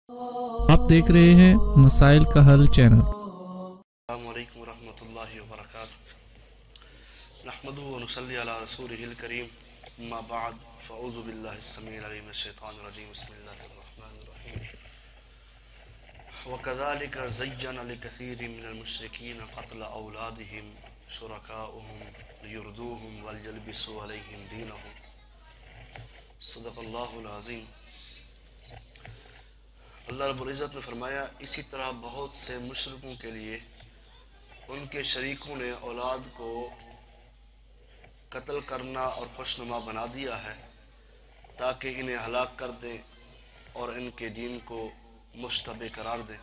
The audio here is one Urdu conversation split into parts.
آپ دیکھ رہے ہیں مسائل کا حل چینل۔ السلام علیکم ورحمۃ اللہ وبرکاتہ۔ نحمده ونصلی علی رسولہ الکریم، اما بعد فاعوذ باللہ السمیع العلیم من الشیطان الرجیم، بسم اللہ الرحمن الرحیم۔ وکذالک زین لکثیر من المشرکین قتل اولادہم شرکاؤہم لیردوہم ولیلبسوا علیہم دینہم۔ صدق اللہ العظیم۔ اللہ رب العزت نے فرمایا، اسی طرح بہت سے مشرکوں کے لیے ان کے شریکوں نے اولاد کو قتل کرنا اور خوشنما بنا دیا ہے تاکہ انہیں ہلاک کر دیں اور ان کے دین کو مشتبہ قرار دیں۔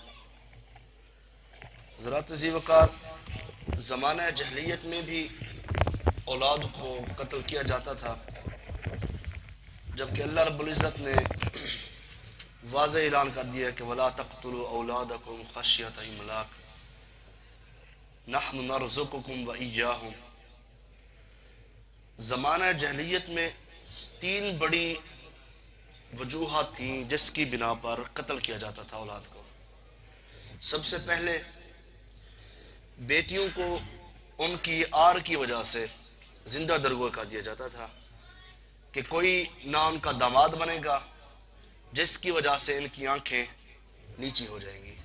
حضرات ذی وقار، زمانہ جہلیت میں بھی اولاد کو قتل کیا جاتا تھا، جبکہ اللہ رب العزت نے واضح اعلان کر دیا کہ وَلَا تَقْتُلُوا أَوْلَادَكُمْ خَشْيَةَ إِمْلَاقٍ نَحْنُ نَرْزُقُكُمْ وَإِيَّاهُمْ۔ زمانہ جہلیت میں تین بڑی وجوہات تھیں جس کی بنا پر قتل کیا جاتا تھا اولاد کو۔ سب سے پہلے بیٹیوں کو ان کی آر کی وجہ سے زندہ درگور کر دیا جاتا تھا کہ کوئی نہ ان کا داماد بنے گا، جس کی وجہ سے ان کی آنکھیں نیچی ہو جائیں گی،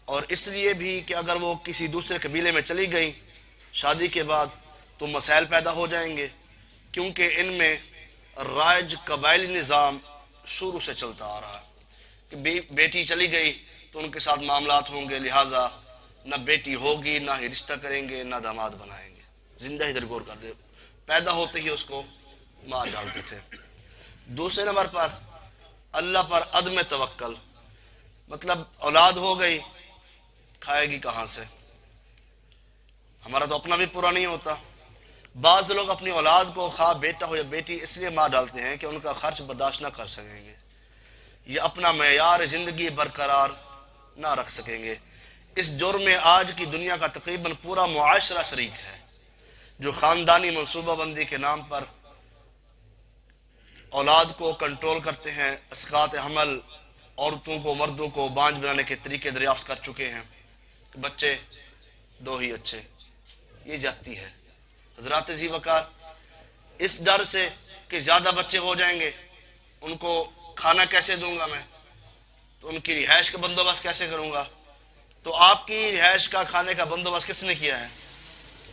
اور اس لیے بھی کہ اگر وہ کسی دوسرے قبیلے میں چلی گئیں شادی کے بعد تو مسائل پیدا ہو جائیں گے، کیونکہ ان میں رائج قبائلی نظام شروع سے چلتا آ رہا ہے کہ بیٹی چلی گئی تو ان کے ساتھ معاملات ہوں گے، لہٰذا نہ بیٹی ہوگی، نہ ہی رشتہ کریں گے، نہ داماد بنائیں گے، زندہ ہی درگور کر دے، پیدا ہوتے ہی اس کو مار ڈالتے تھے۔ دوسرے نمبر پر اللہ پر عدم توکل، مطلب اولاد ہو گئی، کھائے گی کہاں سے، ہمارا تو اپنا بھی پورا نہیں ہوتا۔ بعض لوگ اپنی اولاد کو خواہ بیٹا ہو یا بیٹی اس لیے مار ڈالتے ہیں کہ ان کا خرچ برداشت نہ کر سکیں گے یا اپنا معیار زندگی برقرار نہ رکھ سکیں گے۔ اس جرم میں آج کی دنیا کا تقریباً پورا معاشرہ شریک ہے، جو خاندانی منصوبہ بندی کے نام پر اولاد کو کنٹرول کرتے ہیں، اسقاط حمل، عورتوں کو مردوں کو بانجھ بنانے کے طریقے دریافت کر چکے ہیں کہ بچے دو ہی اچھے، یہ زیادتی ہے۔ حضرات ذی وقار، اس ڈر سے کہ زیادہ بچے ہو جائیں گے ان کو کھانا کیسے دوں گا میں، تو ان کی رہائش کا بندوبست کیسے کروں گا، تو آپ کی رہائش کا کھانے کا بندوبست کس نے کیا ہے؟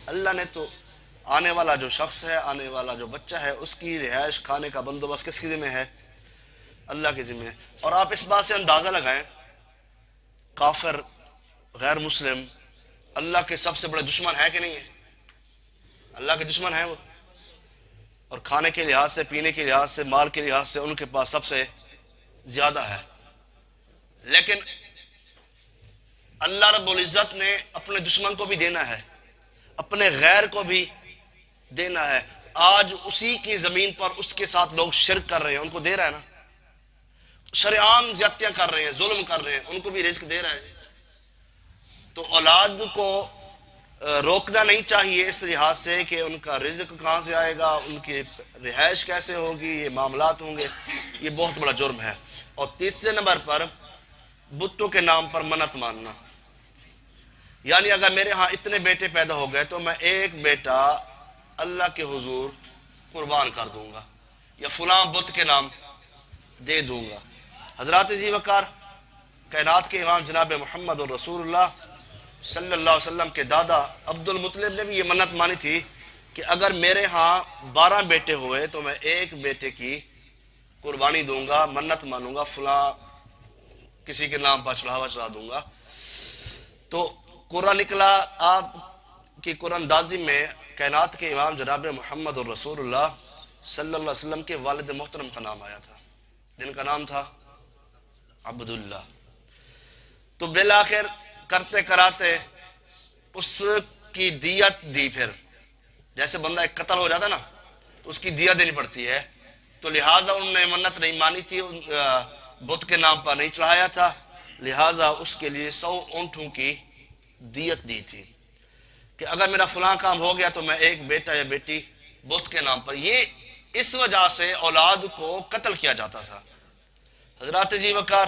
اللہ نے۔ تو آنے والا جو شخص ہے، آنے والا جو بچہ ہے، اس کی رہائش کھانے کا بندوبست کس کی ذمہ ہے؟ اللہ کے ذمہ ہے۔ اور آپ اس بات سے اندازہ لگائیں، کافر غیر مسلم اللہ کے سب سے بڑے دشمن ہے کہ نہیں ہے؟ اللہ کے دشمن ہیں وہ، اور کھانے کے لحاظ سے، پینے کے لحاظ سے، مال کے لحاظ سے ان کے پاس سب سے زیادہ ہے، لیکن اللہ رب العزت نے اپنے دشمن کو بھی دینا ہے، اپنے غیر کو بھی دینا ہے۔ آج اسی کی زمین پر اس کے ساتھ لوگ شرک کر رہے ہیں، ان کو دے رہا ہے نا، شرعام زیادتیاں کر رہے ہیں، ظلم کر رہے ہیں، ان کو بھی رزق دے رہا ہے۔ تو اولاد کو روکنا نہیں چاہیے اس لحاظ سے کہ ان کا رزق کہاں سے آئے گا، ان کی رہائش کیسے ہوگی، یہ معاملات ہوں گے، یہ بہت بڑا جرم ہے۔ اور تیسرے نمبر پر بتوں کے نام پر منت ماننا، یعنی اگر میرے ہاں اتنے بیٹے پیدا ہو گئے تو میں ایک بیٹا اللہ کے حضور قربان کر دوں گا یا فلاں بت کے نام دے دوں گا۔ حضرات ذی وقار، کائنات کے امام جناب محمد الرسول اللہ صلی اللہ علیہ وسلم کے دادا عبد المطلب نے بھی یہ منت مانی تھی کہ اگر میرے ہاں 12 بیٹے ہوئے تو میں ایک بیٹے کی قربانی دوں گا، منت مانوں گا، فلاں کسی کے نام پر چڑھاوا چڑھا دوں گا۔ تو قرآن نکلا، آپ کی قرآن اندازی میں کائنات کے امام جناب محمد الرسول اللہ صلی اللہ علیہ وسلم کے والد محترم کا نام آیا تھا، جن کا نام تھا عبداللہ۔ تو بالآخر کرتے کراتے اس کی دیت دی، پھر جیسے بندہ ایک قتل ہو جاتا نا تو اس کی دیت دینی پڑتی ہے، تو لہٰذا انہوں نے منت نہیں مانی تھی، بت کے نام پر نہیں چڑھایا تھا، لہٰذا اس کے لیے 100 اونٹوں کی دیت دی تھی کہ اگر میرا فلاں کام ہو گیا تو میں ایک بیٹا یا بیٹی بت کے نام پر۔ یہ اس وجہ سے اولاد کو قتل کیا جاتا تھا۔ حضرات ذی وقار،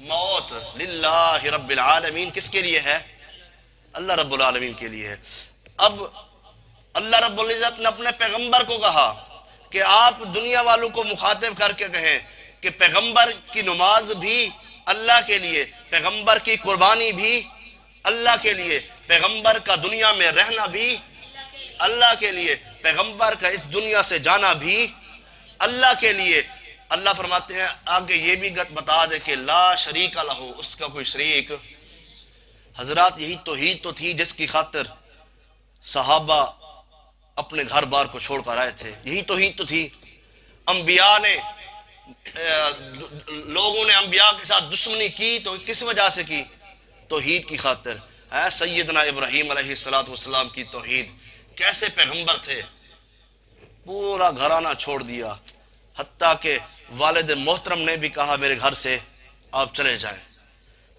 موت للہ رب العالمین کس کے لیے ہے؟ اللہ رب العالمین کے لیے ہے۔ اب اللہ رب العزت نے اپنے پیغمبر کو کہا کہ آپ دنیا والوں کو مخاطب کر کے کہیں کہ پیغمبر کی نماز بھی اللہ کے لیے، پیغمبر کی قربانی بھی اللہ کے لیے، پیغمبر کا دنیا میں رہنا بھی اللہ کے لیے، پیغمبر کا اس دنیا سے جانا بھی اللہ کے لیے۔ اللہ فرماتے ہیں آگے یہ بھی بتا دے کہ لا شریک لہ، اس کا کوئی شریک۔ حضرات یہی توحید تو تھی جس کی خاطر صحابہ اپنے گھر بار کو چھوڑ کر آئے تھے، یہی توحید تو تھی۔ انبیاء نے لوگوں نے انبیاء کے ساتھ دشمنی کی تو کس وجہ سے کی؟ توحید کی خاطر۔ سیدنا ابراہیم علیہ السلام کی توحید، کیسے پیغمبر تھے، پورا گھرانہ چھوڑ دیا، حتیٰ کہ والد محترم نے بھی کہا میرے گھر سے آپ چلے جائیں،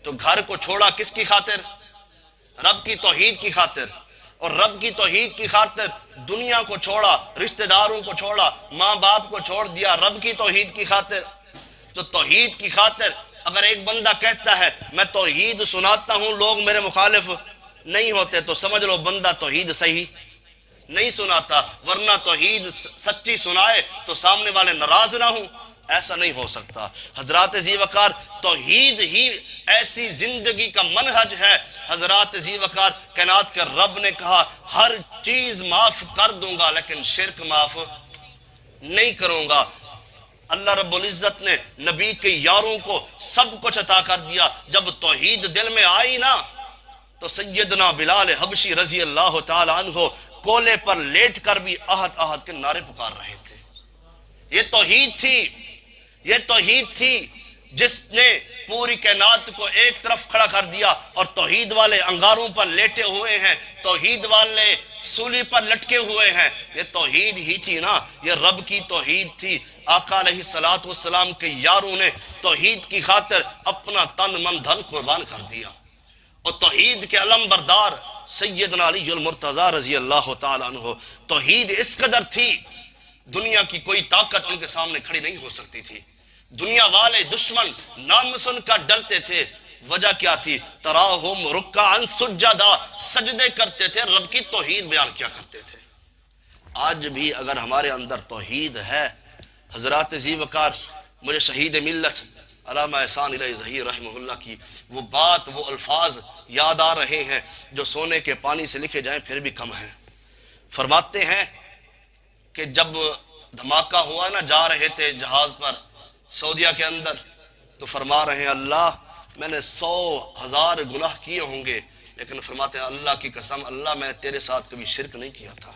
تو گھر کو چھوڑا کس کی خاطر؟ رب کی توحید کی خاطر۔ اور رب کی توحید کی خاطر دنیا کو چھوڑا، رشتہ داروں کو چھوڑا، ماں باپ کو چھوڑ دیا رب کی توحید کی خاطر۔ تو توحید کی خاطر اگر ایک بندہ کہتا ہے میں توحید سناتا ہوں لوگ میرے مخالف نہیں ہوتے، تو سمجھ لو بندہ توحید صحیح نہیں سناتا، ورنہ توحید سچی سنائے تو سامنے والے ناراض نہ ہوں، ایسا نہیں ہو سکتا۔ حضرات ذی وقار توحید ہی ایسی زندگی کا منہج ہے۔ حضرات ذی وقار کائنات کے رب نے کہا ہر چیز معاف کر دوں گا لیکن شرک معاف نہیں کروں گا۔ اللہ رب العزت نے نبی کے یاروں کو سب کچھ عطا کر دیا، جب توحید دل میں آئی نا تو سیدنا بلال حبشی رضی اللہ تعالی عنہ کولے پر لیٹ کر بھی احد احد کے نعرے پکار رہے تھے۔ یہ توحید تھی، یہ توحید تھی جس نے پوری کائنات کو ایک طرف کھڑا کر دیا، اور توحید والے انگاروں پر لیٹے ہوئے ہیں، توحید والے سولی پر لٹکے ہوئے ہیں۔ یہ توحید ہی تھی نا، یہ رب کی توحید تھی۔ آقا علیہ السلام کے یاروں نے توحید کی خاطر اپنا تن من دھن قربان کر دیا، اور توحید کے علم بردار سیدنا علی المرتضی رضی اللہ تعالیٰ عنہ، توحید اس قدر تھی دنیا کی کوئی طاقت ان کے سامنے کھڑی نہیں ہو سکتی تھی۔ دنیا والے دشمن نام سن کر ڈرتے تھے، وجہ کیا تھی؟ تراہم رکعا سجدا، سجدے کرتے تھے، رب کی توحید بیان کیا کرتے تھے۔ آج بھی اگر ہمارے اندر توحید ہے، حضرات ذی وقار مجھے شہید ملت علامہ احسان الہی ظہیر رحمہ اللہ کی وہ بات، وہ الفاظ یاد آ رہے ہیں جو سونے کے پانی سے لکھے جائیں پھر بھی کم ہیں۔ فرماتے ہیں کہ جب دھماکہ ہوا نا، جا رہے تھے جہاز پر سعودیہ کے اندر، تو فرما رہے ہیں اللہ میں نے 100,000 گناہ کیے ہوں گے، لیکن فرماتے ہیں اللہ کی قسم اللہ میں تیرے ساتھ کبھی شرک نہیں کیا تھا۔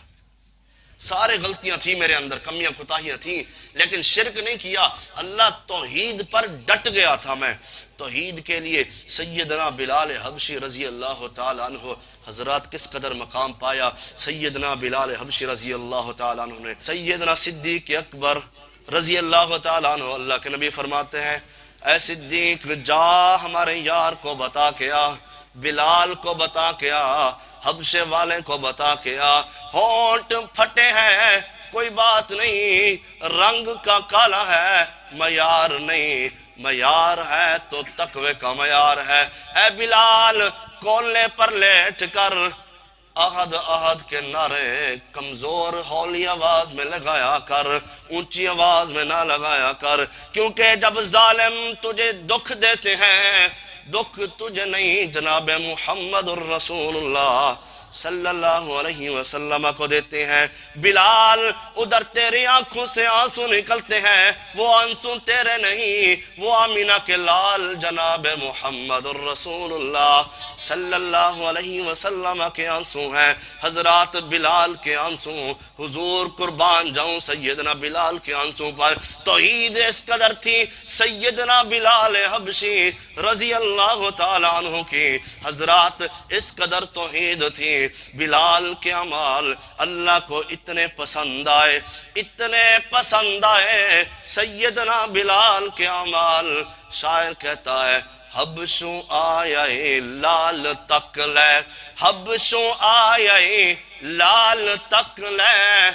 سارے غلطیاں تھیں میرے اندر، کمیاں کوتاہیاں تھیں، لیکن شرک نہیں کیا۔ اللہ توحید پر ڈٹ گیا تھا میں۔ توحید کے لیے سیدنا بلال حبشی رضی اللہ تعالی عنہ حضرات کس قدر مقام پایا۔ سیدنا بلال حبشی رضی اللہ تعالی عنہ نے سیدنا صدیق اکبر رضی اللہ تعالی عنہ، اللہ کے نبی فرماتے ہیں اے صدیق جا ہمارے یار کو بتا کے آ، بلال کو بتا کے آ، حبشے والے کو بتا کے آ، ہونٹ پھٹے ہیں کوئی بات نہیں، رنگ کا کالا ہے معیار نہیں، معیار ہے تو تقوی کا معیار ہے۔ اے بلال کولے پر لیٹ کر احد احد کے نعرے کمزور ہولی آواز میں لگایا کر، اونچی آواز میں نہ لگایا کر، کیونکہ جب ظالم تجھے دکھ دیتے ہیں، دکھ تجھے نہیں جناب محمد الرسول اللہ صلی اللہ علیہ وسلم کو دیتے ہیں۔ بلال ادھر تیری آنکھوں سے آنسو نکلتے ہیں، وہ آنسو تیرے نہیں، وہ آمینہ کے لال جناب محمد الرسول اللہ صلی اللہ علیہ وسلم کے آنسو ہیں۔ حضرات بلال کے آنسو، حضور قربان جاؤں سیدنا بلال کے آنسو پر۔ توحید اس قدر تھی سیدنا بلال حبشی رضی اللہ تعالیٰ عنہ کی، حضرات اس قدر توحید تھی، بلال کے اعمال اللہ کو اتنے پسند آئے، اتنے پسند آئے سیدنا بلال کے اعمال، شاعر کہتا ہے حبشوں آئے لال تک لے، حبشوں آئے لال تک لے،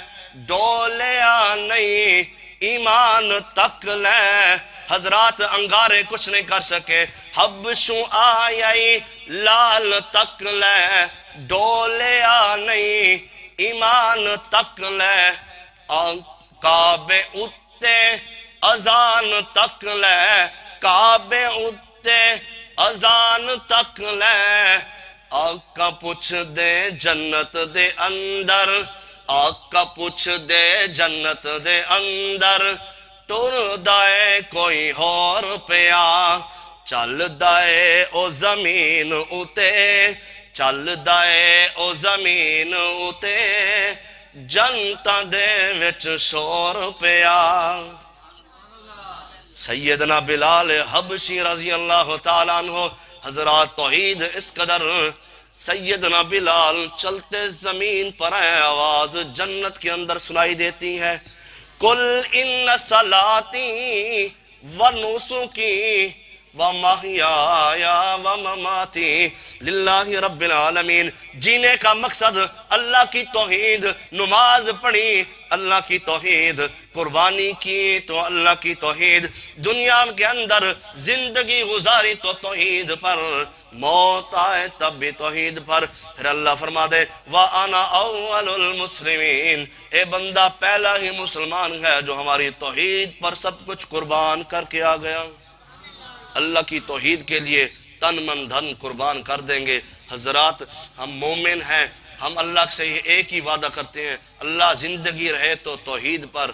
ڈولیا نہیں ایمان تک لے حضرات انگارے کچھ نہیں کر سکے حبشوں آئی لال تک لے ڈولیا نہیں ایمان تک لے کعبے اتے اذان تک لے کعبے اتے اذان تک لے آقا پوچھ دے جنت دے اندر آقا پوچھ دے جنت دے اندر ٹر دائے کوئی ہور پیا چل دائے او زمین اتے چل دائے او زمین اتے جنتا دے وچ شور پیا سیدنا بلال حبشی رضی اللہ تعالیٰ عنہ حضرات توحید اس قدر سیدنا بلال چلتے زمین پر ہے آواز جنت کے اندر سنائی دیتی ہے کل ان صلاتی و نسکی و محیایا و مماتی للہ رب العالمین جینے کا مقصد اللہ کی توحید نماز پڑھی اللہ کی توحید قربانی کی تو اللہ کی توحید دنیا کے اندر زندگی گزاری تو توحید پر موت آئے تب بھی توحید پر پھر اللہ فرما دے وَأَنَا أَوَّلُ الْمُسْلِمِينَ اے بندہ پہلا ہی مسلمان ہے جو ہماری توحید پر سب کچھ قربان کر کے آ گیا اللہ کی توحید کے لیے تن من دھن قربان کر دیں گے حضرات ہم مومن ہیں ہم اللہ سے ایک ہی وعدہ کرتے ہیں اللہ زندگی رہے تو توحید پر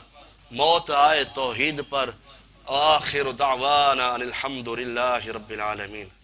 موت آئے توحید پر آخر دعوانا الحمدللہ رب العالمین